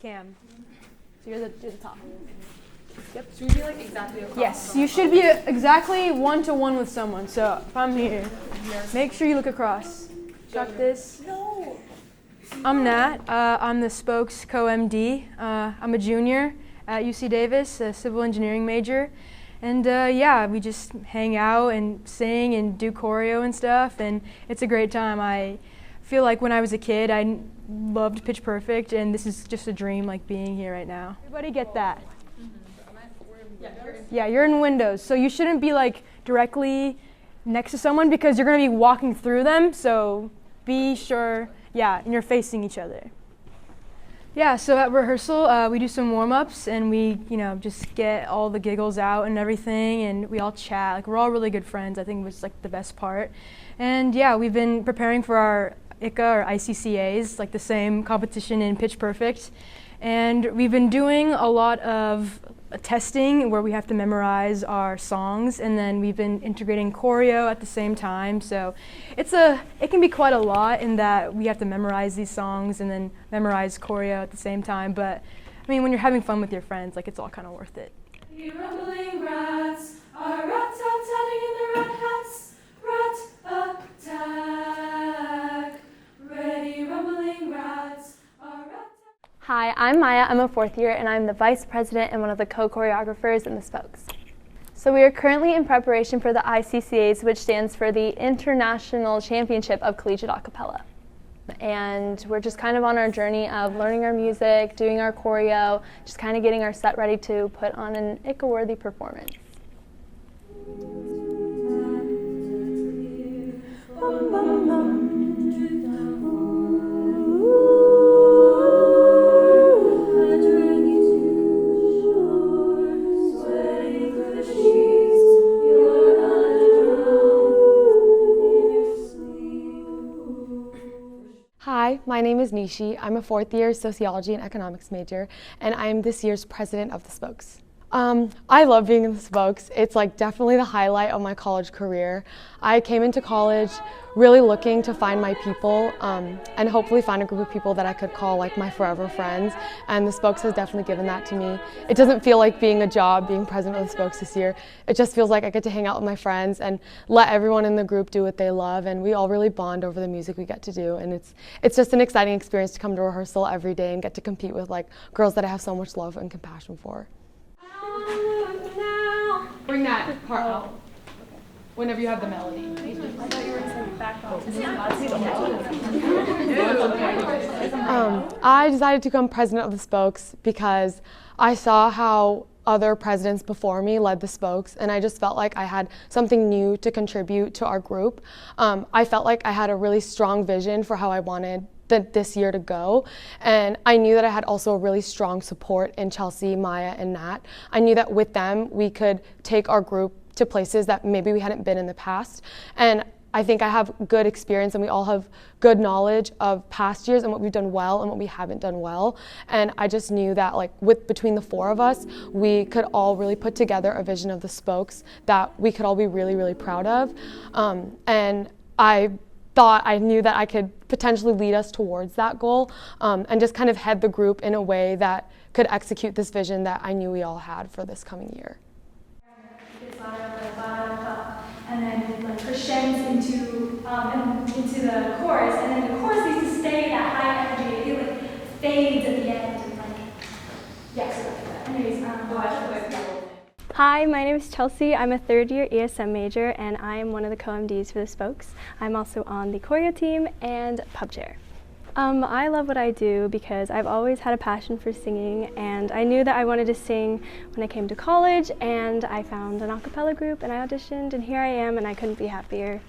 Cam. So you're the top. Yep. Should we be like exactly across? Yes, you should be exactly 1-to-1 with someone. So if I'm here, make sure you look across. Got this. No. I'm Nat. I'm the Spokes co-MD. I'm a junior at UC Davis, a civil engineering major. And yeah, we just hang out and sing and do choreo and stuff, and it's a great time. I feel like when I was a kid, I loved Pitch Perfect, and this is just a dream, like being here right now. Everybody get that? Yeah, you're in windows, so you shouldn't be like directly next to someone because you're going to be walking through them, so be sure, yeah, and you're facing each other. Yeah, so at rehearsal, we do some warm-ups, and we, just get all the giggles out and everything, and we all chat. Like, we're all really good friends. I think it was like the best part. And yeah, we've been preparing for our ICCA or ICCAs, like the same competition in Pitch Perfect. And we've been doing a lot of testing where we have to memorize our songs, and then we've been integrating choreo at the same time. So it can be quite a lot in that we have to memorize these songs and then memorize choreo at the same time. But I mean, when you're having fun with your friends, like, it's all kind of worth it. The rumbling rats are rat-tat-tatting in their rat hats. Rat attack. Ready, rumbling rats are rat. Hi, I'm Maya. I'm a fourth year, and I'm the vice president and one of the co-choreographers in the Spokes. So we are currently in preparation for the ICCAs, which stands for the International Championship of Collegiate A Cappella. And we're just kind of on our journey of learning our music, doing our choreo, just kind of getting our set ready to put on an ICCA-worthy performance. Hi, my name is Nishi. I'm a fourth year sociology and economics major, and I'm this year's president of the Spokes. I love being in the Spokes. It's like definitely the highlight of my college career. I came into college really looking to find my people and hopefully find a group of people that I could call like my forever friends, and the Spokes has definitely given that to me. It doesn't feel like being a job, being president of the Spokes this year. It just feels like I get to hang out with my friends and let everyone in the group do what they love, and we all really bond over the music we get to do, and it's just an exciting experience to come to rehearsal every day and get to compete with like girls that I have so much love and compassion for. Bring that part out whenever you have the melody. I thought you were saying back off. I decided to become president of the Spokes because I saw how other presidents before me led the Spokes, and I just felt like I had something new to contribute to our group. I felt like I had a really strong vision for how I wanted this year to go, and I knew that I had also a really strong support in Chelsea, Maya, and Nat. I knew that with them we could take our group to places that maybe we hadn't been in the past, and I think I have good experience and we all have good knowledge of past years and what we've done well and what we haven't done well, and I just knew that like between the four of us we could all really put together a vision of the Spokes that we could all be really, really proud of, and I knew that I could potentially lead us towards that goal, and just kind of head the group in a way that could execute this vision that I knew we all had for this coming year. And then it like crescends into the chorus, and then the chorus needs to stay that high energy. It like fades at the end, and like so that's that. Anyways, Hi, my name is Chelsea. I'm a third year ESM major, and I am one of the co-MDs for the Spokes. I'm also on the choreo team and pub chair. I love what I do because I've always had a passion for singing, and I knew that I wanted to sing when I came to college, and I found an a cappella group and I auditioned, and here I am, and I couldn't be happier.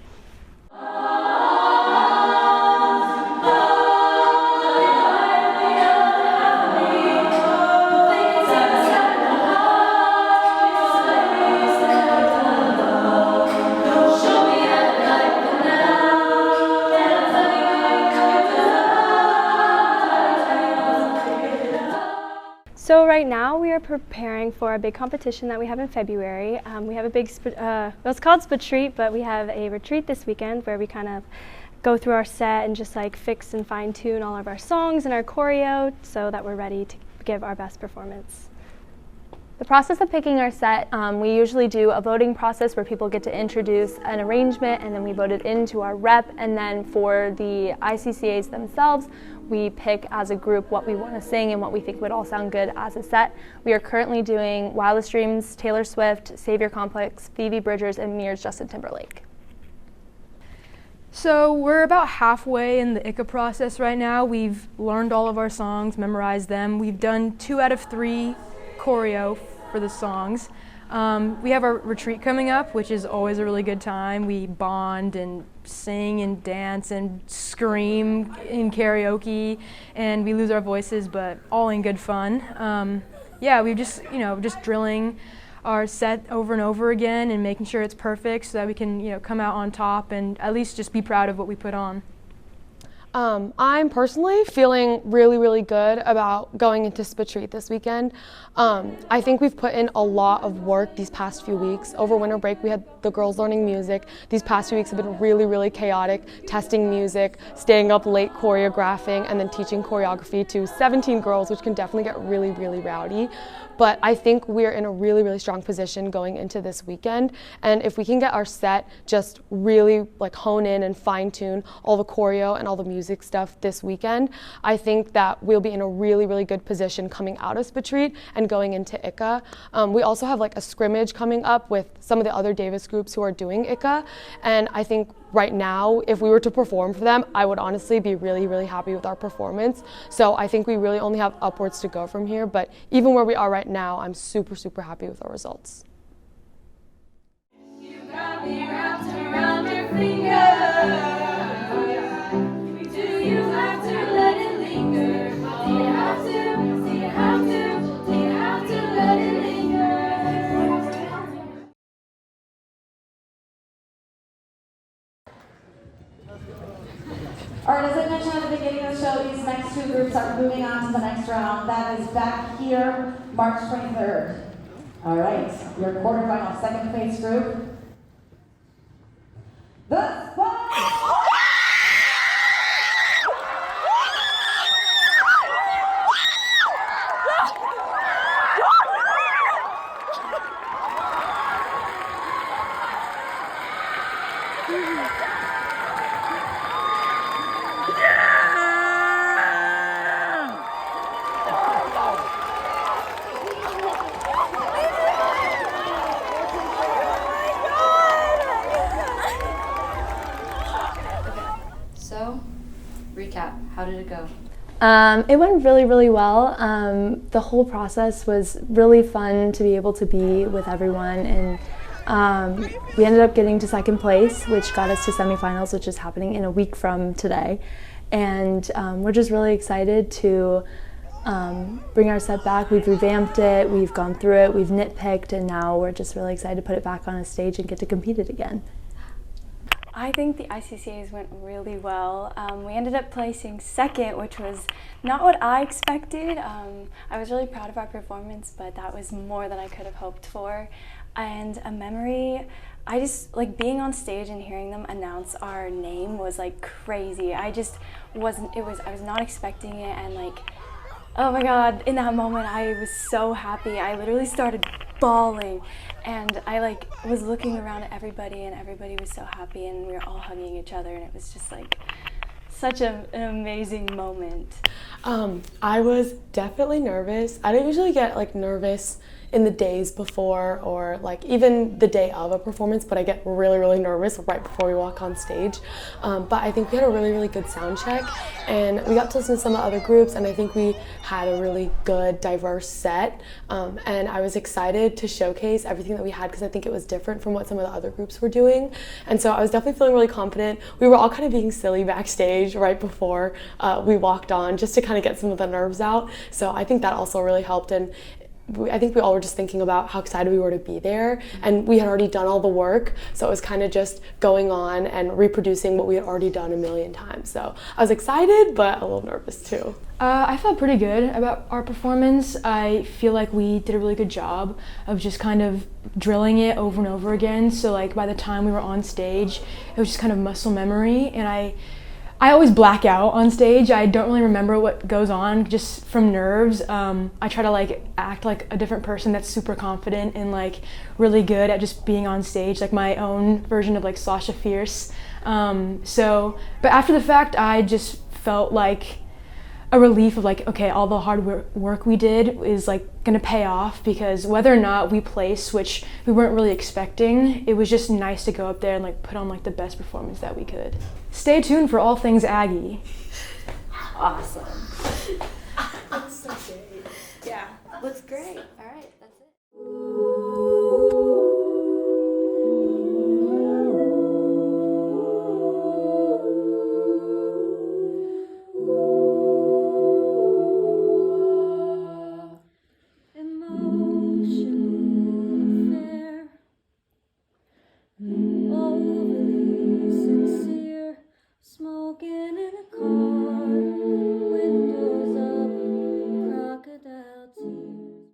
So right now we are preparing for a big competition that we have in February. We have a big, it's called Spatreat, but we have a retreat this weekend where we kind of go through our set and just like fix and fine tune all of our songs and our choreo so that we're ready to give our best performance. The process of picking our set, we usually do a voting process where people get to introduce an arrangement and then we vote it into our rep, and then for the ICCAs themselves, we pick as a group what we want to sing and what we think would all sound good as a set. We are currently doing Wildest Dreams, Taylor Swift, Savior Complex, Phoebe Bridgers, and Mir's Justin Timberlake. So we're about halfway in the ICCA process right now. We've learned all of our songs, memorized them. We've done 2 out of 3 choreo for the songs. We have our retreat coming up, which is always a really good time. We bond and sing and dance and scream in karaoke, and we lose our voices, but all in good fun. Yeah, we just, just drilling our set over and over again and making sure it's perfect so that we can, come out on top and at least just be proud of what we put on. I'm personally feeling really, really good about going into Spatreat this weekend. I think we've put in a lot of work these past few weeks. Over winter break, we had the girls learning music. These past few weeks have been really, really chaotic, testing music, staying up late choreographing, and then teaching choreography to 17 girls, which can definitely get really, really rowdy. But I think we're in a really, really strong position going into this weekend. And if we can get our set just really hone in and fine tune all the choreo and all the music stuff this weekend, I think that we'll be in a really, really good position coming out of Spatreat and going into ICCA. We also have a scrimmage coming up with some of the other Davis groups who are doing ICCA. And I think right now, if we were to perform for them, I would honestly be really, really happy with our performance. So I think we really only have upwards to go from here. But even where we are right now, I'm super, super happy with our results. You got me wrapped around your finger. Do you have to let it linger? Do you have to? Do you have to? Do you have to let it linger? All right, as I mentioned at the beginning of the show, these next 2 groups are moving on to the next round. That is back here, March 23rd. All right, your quarterfinal second place group. The Spot! So, recap, how did it go? It went really, really well. The whole process was really fun to be able to be with everyone, and we ended up getting to second place, which got us to semifinals, which is happening in a week from today. And we're just really excited to bring our set back. We've revamped it, we've gone through it, we've nitpicked, and now we're just really excited to put it back on a stage and get to compete it again. I think the ICCAs went really well. We ended up placing second, which was not what I expected. I was really proud of our performance, but that was more than I could have hoped for. And a memory, I just, being on stage and hearing them announce our name was crazy. I was not expecting it, and oh my God, in that moment I was so happy. I literally started bawling, and I was looking around at everybody, and everybody was so happy, and we were all hugging each other, and it was just such an amazing moment. I was definitely nervous. I don't usually get nervous in the days before or even the day of a performance, but I get really, really nervous right before we walk on stage. But I think we had a really, really good sound check, and we got to listen to some of the other groups, and I think we had a really good, diverse set. And I was excited to showcase everything that we had because I think it was different from what some of the other groups were doing. And so I was definitely feeling really confident. We were all kind of being silly backstage right before we walked on just to kind of get some of the nerves out. So I think that also really helped. And I think we all were just thinking about how excited we were to be there, and we had already done all the work, so it was kind of just going on and reproducing what we had already done a million times. So I was excited, but a little nervous too. I felt pretty good about our performance. I feel like we did a really good job of just kind of drilling it over and over again. So like by the time we were on stage, it was just kind of muscle memory, and I always black out on stage. I don't really remember what goes on just from nerves. I try to like act like a different person that's super confident and like really good at just being on stage, like my own version of like Sasha Fierce. But after the fact, I just felt like a relief of like, okay, all the hard work we did is like gonna pay off, because whether or not we place, which we weren't really expecting, it was just nice to go up there and like put on like the best performance that we could. Stay tuned for all things Aggie. Awesome. That's so great. Yeah, looks great. All right.